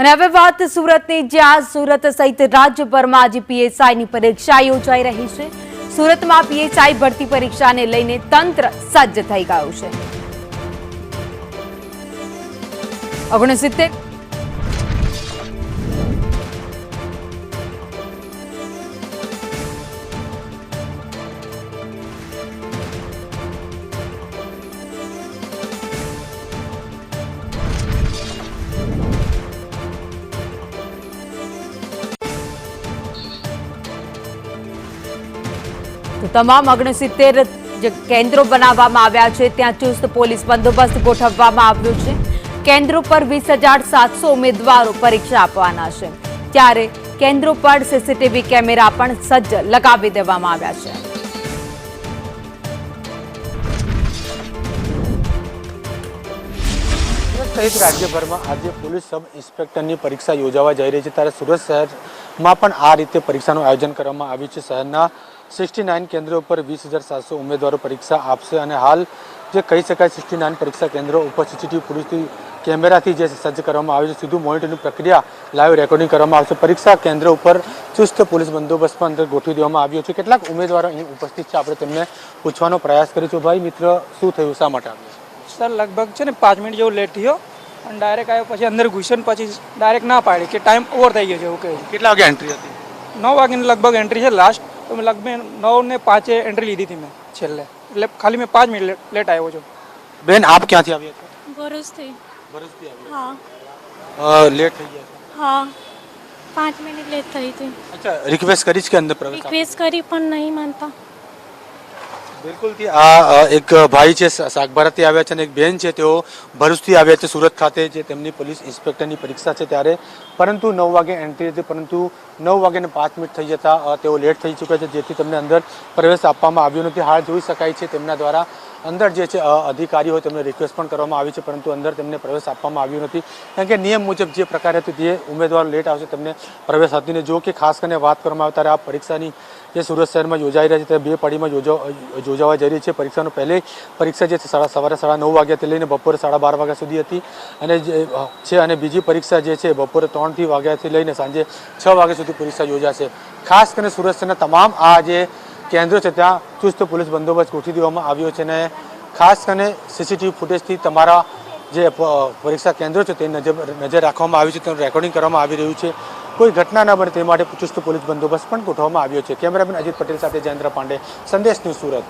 અને હવે વાત સુરતની, જ્યાં સુરત સહિત રાજ્યભરમાં આજે પીએસઆઈની પરીક્ષા યોજાઈ રહી છે। સુરતમાં પીએસઆઈ ભરતી પરીક્ષાને લઈને તંત્ર સજ્જ થઈ ગયું છે। 69 તો તમામ 69 જે કેન્દ્રો બનાવવામાં આવ્યા છે ત્યાં ચુસ્ત પોલીસ બંદોબસ્ત ગોઠવવામાં આવ્યો છે। કેન્દ્રો પર 20,700 ઉમેદવારો પરીક્ષા આપવાના છે, ત્યારે કેન્દ્રો પર સીસીટીવી કેમેરા પણ સજ્જ લગાવી દેવામાં આવ્યા છે। સહિત રાજ્યભરમાં આજે પોલીસ સબ ઇન્સ્પેક્ટરની પરીક્ષા યોજાવા જઈ રહી છે, ત્યારે સુરત શહેરમાં પણ આ રીતે પરીક્ષાનું આયોજન કરવામાં આવ્યું છે। શહેરના 69 કેન્દ્રો પર 20,700 ઉમેદવારો પરીક્ષા આપશે અને હાલ જે કહી શકાય 69 પરીક્ષા કેન્દ્રો ઉપર સીસીટીવી પોલીસથી કેમેરાથી જે સજ્જ કરવામાં આવ્યું છે, સીધું મોનિટરિંગ પ્રક્રિયા લાઈવ રેકોર્ડિંગ કરવામાં આવશે। પરીક્ષા કેન્દ્ર ઉપર ચુસ્ત પોલીસ બંદોબસ્ત પણ અંદર ગોઠવી દેવામાં આવ્યો છે। કેટલાક ઉમેદવારો અહીં ઉપસ્થિત છે, આપણે તેમને પૂછવાનો પ્રયાસ કરીશું। ભાઈ મિત્ર, શું થયું, શા માટે આવ્યું? સર લગભગ છે ને 5 મિનિટ જેવું લેટ થયો અને ડાયરેક્ટ આવ્યો, પછી અંદર ઘૂસ્યો પછી ડાયરેક્ટ ના પાડી કે ટાઈમ ઓવર થઈ ગયો છે એવું કહે છે। કેટલા વાગે એન્ટ્રી હતી? 9 વાગ્યાની લગભગ એન્ટ્રી છે લાસ્ટ, તો મેં લગભગ 9:05 એન્ટ્રી લીધી હતી મેં છેલ્લે, એટલે ખાલી મેં 5 મિનિટ લેટ આવ્યો છું। બેન, આપ ક્યાંથી આવ્યા છો? ભરૂચથી। ભરૂચથી हाँ આવ્યા? લેટ થઈ ગયા? हाँ 5 मिनट लेट થઈ હતી। અચ્છા, રિક્વેસ્ટ કરી છે કે અંદર પ્રવેશ આપો? રિક્વેસ્ટ કરી પણ નહીં માનતા। બિલકુલ આ એક ભાઈ છે શાકભારાથી આવ્યા છે અને એક બેન છે તેઓ ભરૂચથી આવ્યા છે સુરત ખાતે, જે તેમની પોલીસ ઇન્સ્પેક્ટરની પરીક્ષા છે ત્યારે, પરંતુ 9 વાગે એન્ટ્રી હતી, પરંતુ 9 વાગ્યાને 5 મિનિટ થઈ જતા તેઓ લેટ થઈ ચૂક્યા છે, જેથી તેમને અંદર પ્રવેશ આપવામાં આવ્યો નથી। હાલ જોઈ શકાય છે તેમના દ્વારા અંદર જે છે અધિકારી હોય તેમને રિક્વેસ્ટ પણ કરવામાં આવી છે, પરંતુ અંદર તેમને પ્રવેશ આપવામાં આવ્યો નથી, કારણ કે નિયમ મુજબ જે પ્રકારે હતું જે ઉમેદવારો લેટ આવશે તેમને પ્રવેશ હતી ને। જો કે ખાસ કરીને વાત કરવામાં આવે ત્યારે આ પરીક્ષાની જે સુરત શહેરમાં યોજાઈ રહી છે તે 2 પાળીમાં યોજાવા જઈ રહી છે। પરીક્ષાનો પહેલી પરીક્ષા જે છે સવારે 9:30 વાગ્યાથી લઈને બપોરે 12:30 વાગ્યા સુધી હતી અને જે છે, અને બીજી પરીક્ષા જે છે બપોરે 3 વાગ્યાથી લઈને સાંજે 6 વાગ્યા સુધી પરીક્ષા યોજાશે। ખાસ કરીને સુરત શહેરના તમામ આ જે કેન્દ્રો છે ત્યાં ચુસ્ત પોલીસ બંદોબસ્ત ગોઠવી દેવામાં આવ્યો છે અને ખાસ કરીને સીસીટીવી ફૂટેજથી તમારા જે પરીક્ષા કેન્દ્રો છે તે નજર રાખવામાં આવ્યું છે, તેનું રેકોર્ડિંગ કરવામાં આવી રહ્યું છે। કોઈ ઘટના ન બને તે માટે ચુસ્ત પોલીસ બંદોબસ્ત પણ ગોઠવવામાં આવ્યો છે। કેમેરામેન અજીત પટેલ સાથે જયેન્દ્ર પાંડે, સંદેશ ન્યૂઝ, સુરત।